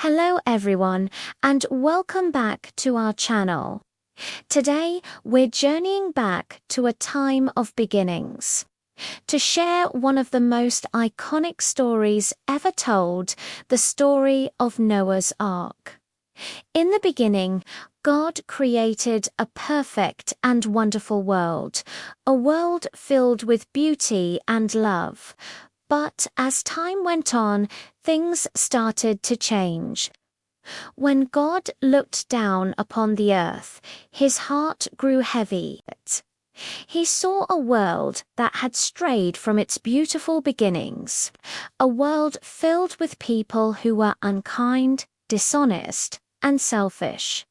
Hello everyone, and welcome back to our channel. Today, we're journeying back to a time of beginnings to share one of the most iconic stories ever told, the story of Noah's Ark. In the beginning, God created a perfect and wonderful world, a world filled with beauty and love. But as time went on, things started to change. When God looked down upon the earth, his heart grew heavy. He saw a world that had strayed from its beautiful beginnings, a world filled with people who were unkind, dishonest, and selfish.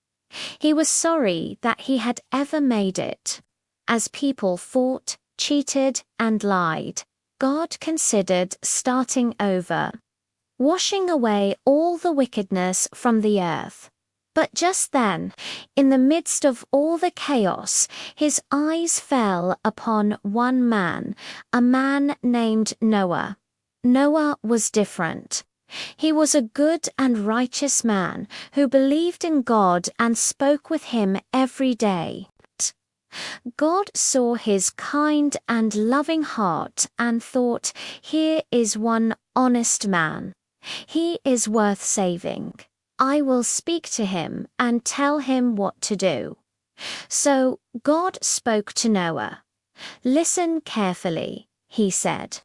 He was sorry that he had ever made it. As people fought, cheated, and lied, God considered starting over, washing away all the wickedness from the earth. But just then, in the midst of all the chaos, his eyes fell upon one man, a man named Noah. Noah was different. He was a good and righteous man who believed in God and spoke with him every day. God saw his kind and loving heart and thought, "Here is one honest man. He is worth saving. I will speak to him and tell him what to do." So God spoke to Noah. "Listen carefully," he said.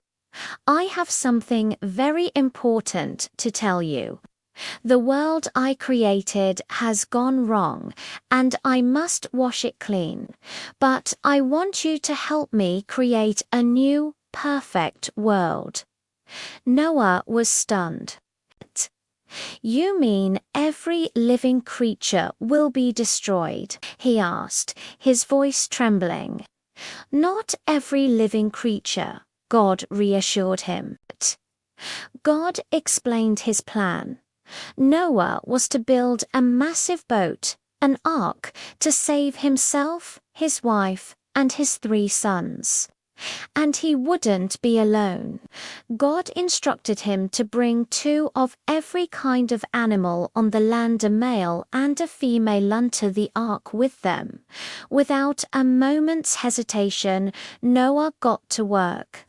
"I have something very important to tell you. The world I created has gone wrong, and I must wash it clean. But I want you to help me create a new, perfect world." Noah was stunned. "You mean every living creature will be destroyed?" he asked, his voice trembling. "Not every living creature," God reassured him. God explained his plan. Noah was to build a massive boat, an ark, to save himself, his wife, and his 3 sons. And he wouldn't be alone. God instructed him to bring 2 of every kind of animal on the land, a male and a female, unto the ark with them. Without a moment's hesitation, Noah got to work.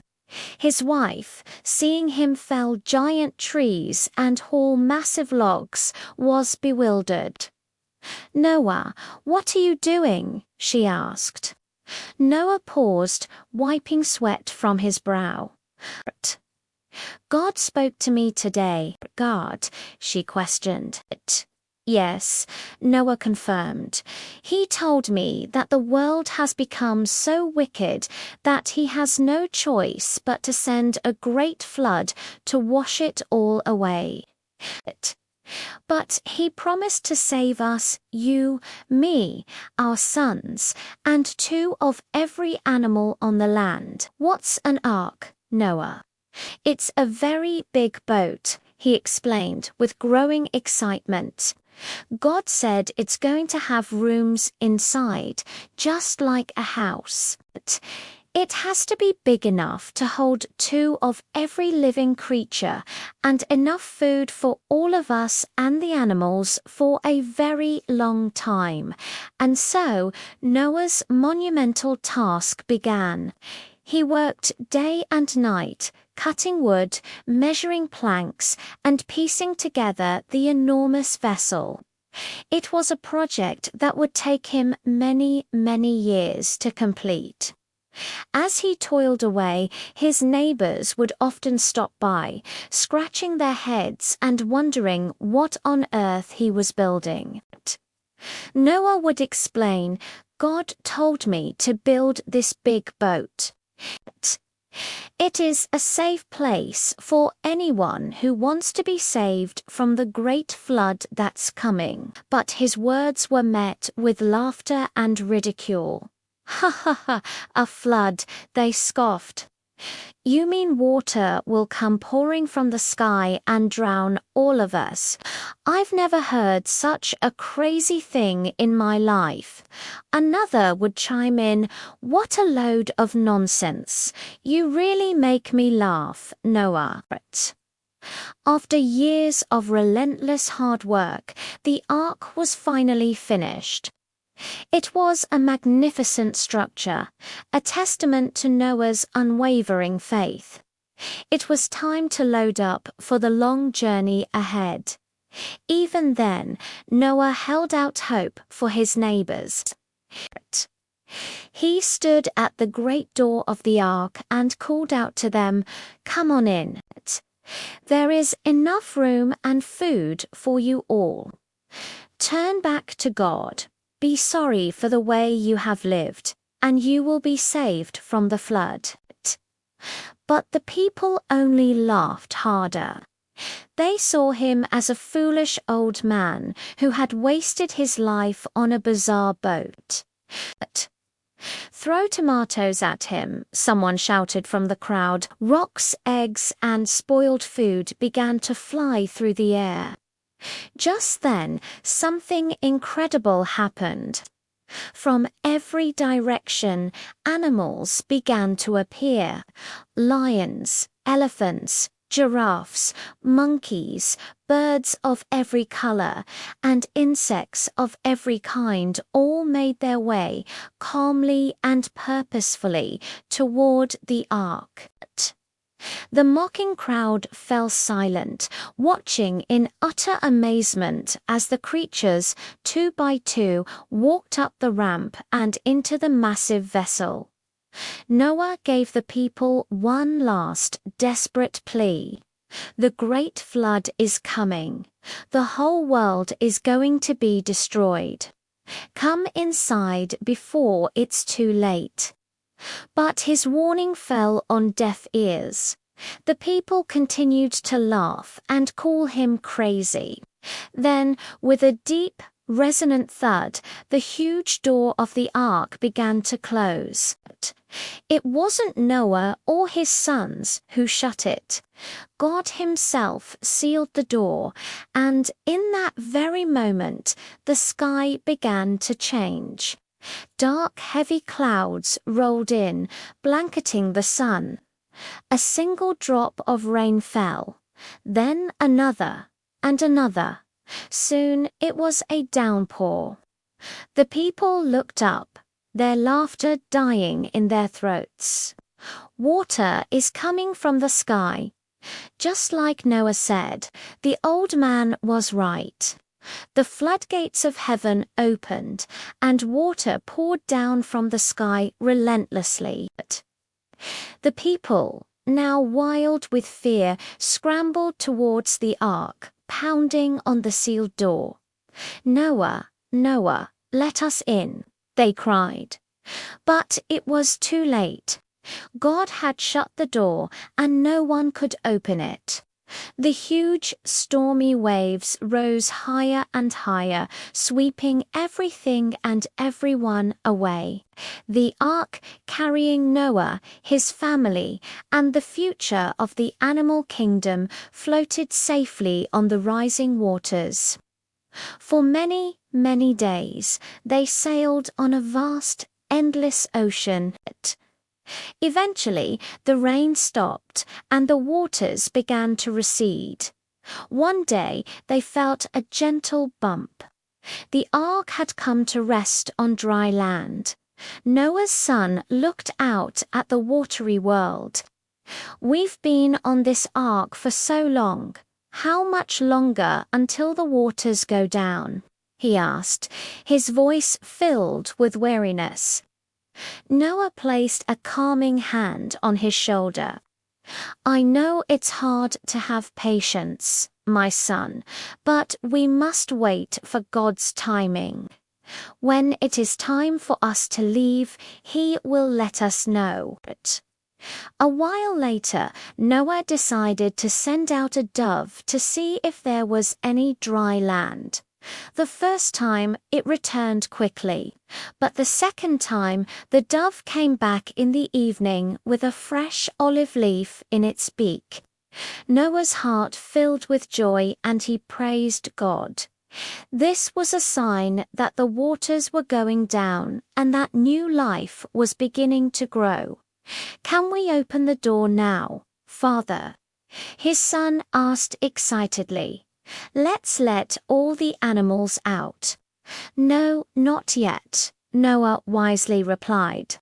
His wife, seeing him fell giant trees and haul massive logs, was bewildered. "Noah, what are you doing?" she asked. Noah paused, wiping sweat from his brow. "God spoke to me today." "God?" she questioned. "Yes," Noah confirmed. "He told me that the world has become so wicked that he has no choice but to send a great flood to wash it all away. But he promised to save us, you, me, our sons, and 2 of every animal on the land." "What's an ark, Noah?" "It's a very big boat," he explained with growing excitement. "God said it's going to have rooms inside, just like a house. It has to be big enough to hold 2 of every living creature and enough food for all of us and the animals for a very long time." And so Noah's monumental task began. He worked day and night, cutting wood, measuring planks, and piecing together the enormous vessel. It was a project that would take him many, many years to complete. As he toiled away, his neighbors would often stop by, scratching their heads and wondering what on earth he was building. Noah would explain, "God told me to build this big boat. It is a safe place for anyone who wants to be saved from the great flood that's coming." But his words were met with laughter and ridicule. "Ha ha ha, a flood," they scoffed. "You mean water will come pouring from the sky and drown all of us? I've never heard such a crazy thing in my life." Another would chime in, "What a load of nonsense. You really make me laugh, Noah." After years of relentless hard work, the ark was finally finished. It was a magnificent structure, a testament to Noah's unwavering faith. It was time to load up for the long journey ahead. Even then, Noah held out hope for his neighbors. He stood at the great door of the ark and called out to them, "Come on in. There is enough room and food for you all. Turn back to God. Be sorry for the way you have lived, and you will be saved from the flood." But the people only laughed harder. They saw him as a foolish old man who had wasted his life on a bizarre boat. "Throw tomatoes at him," someone shouted from the crowd. Rocks, eggs, and spoiled food began to fly through the air. Just then, something incredible happened. From every direction, animals began to appear. Lions, elephants, giraffes, monkeys, birds of every color, and insects of every kind all made their way calmly and purposefully toward the ark. The mocking crowd fell silent, watching in utter amazement as the creatures, 2 by 2, walked up the ramp and into the massive vessel. Noah gave the people one last desperate plea. The great flood is coming. The whole world is going to be destroyed. Come inside before it's too late. But his warning fell on deaf ears. The people continued to laugh and call him crazy. Then, with a deep, resonant thud, the huge door of the ark began to close. It wasn't Noah or his sons who shut it. God himself sealed the door, and in that very moment, the sky began to change. Dark, heavy clouds rolled in, blanketing the sun. A single drop of rain fell, then another, and another. Soon it was a downpour. The people looked up, their laughter dying in their throats. Water is coming from the sky. Just like Noah said, the old man was right. The floodgates of heaven opened, and water poured down from the sky relentlessly. The people, now wild with fear, scrambled towards the ark, pounding on the sealed door. "Noah, Noah, let us in," they cried. But it was too late. God had shut the door, and no one could open it. The huge, stormy waves rose higher and higher, sweeping everything and everyone away. The ark, carrying Noah, his family, and the future of the animal kingdom, floated safely on the rising waters. For many, many days, they sailed on a vast, endless ocean. Eventually, the rain stopped and the waters began to recede. One day, they felt a gentle bump. The ark had come to rest on dry land. Noah's son looked out at the watery world. "We've been on this ark for so long. How much longer until the waters go down?" he asked, his voice filled with weariness. Noah placed a calming hand on his shoulder. "I know it's hard to have patience, my son, but we must wait for God's timing. When it is time for us to leave, He will let us know." A while later, Noah decided to send out a dove to see if there was any dry land. The first time, it returned quickly, but the second time, the dove came back in the evening with a fresh olive leaf in its beak. Noah's heart filled with joy, and he praised God. This was a sign that the waters were going down and that new life was beginning to grow. "Can we open the door now, Father?" His son asked excitedly, "Let's let all the animals out." "No, not yet," Noah wisely replied.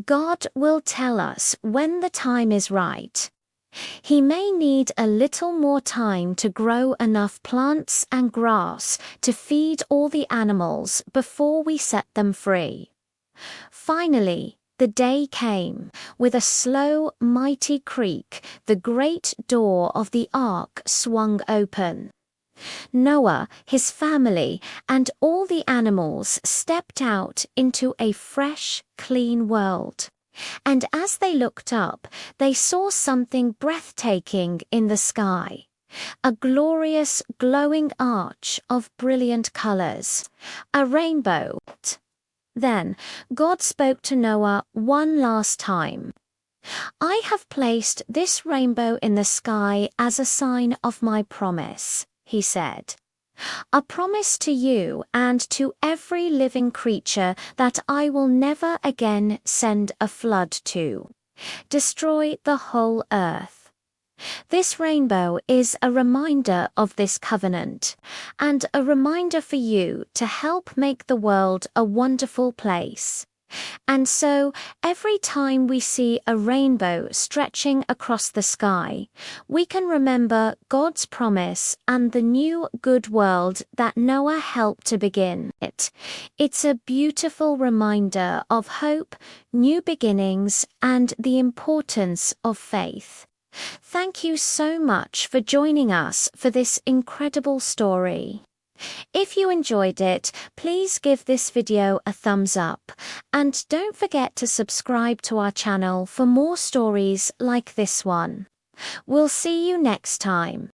"God will tell us when the time is right. He may need a little more time to grow enough plants and grass to feed all the animals before we set them free." Finally, the day came. With a slow, mighty creak, the great door of the ark swung open. Noah, his family, and all the animals stepped out into a fresh, clean world. And as they looked up, they saw something breathtaking in the sky. A glorious, glowing arch of brilliant colors. A rainbow. Then God spoke to Noah one last time. "I have placed this rainbow in the sky as a sign of my promise," he said. "A promise to you and to every living creature that I will never again send a flood to. Destroy the whole earth." This rainbow is a reminder of this covenant, and a reminder for you to help make the world a wonderful place. And so, every time we see a rainbow stretching across the sky, we can remember God's promise and the new good world that Noah helped to begin. It's a beautiful reminder of hope, new beginnings, and the importance of faith. Thank you so much for joining us for this incredible story. If you enjoyed it, please give this video a thumbs up, and don't forget to subscribe to our channel for more stories like this one. We'll see you next time.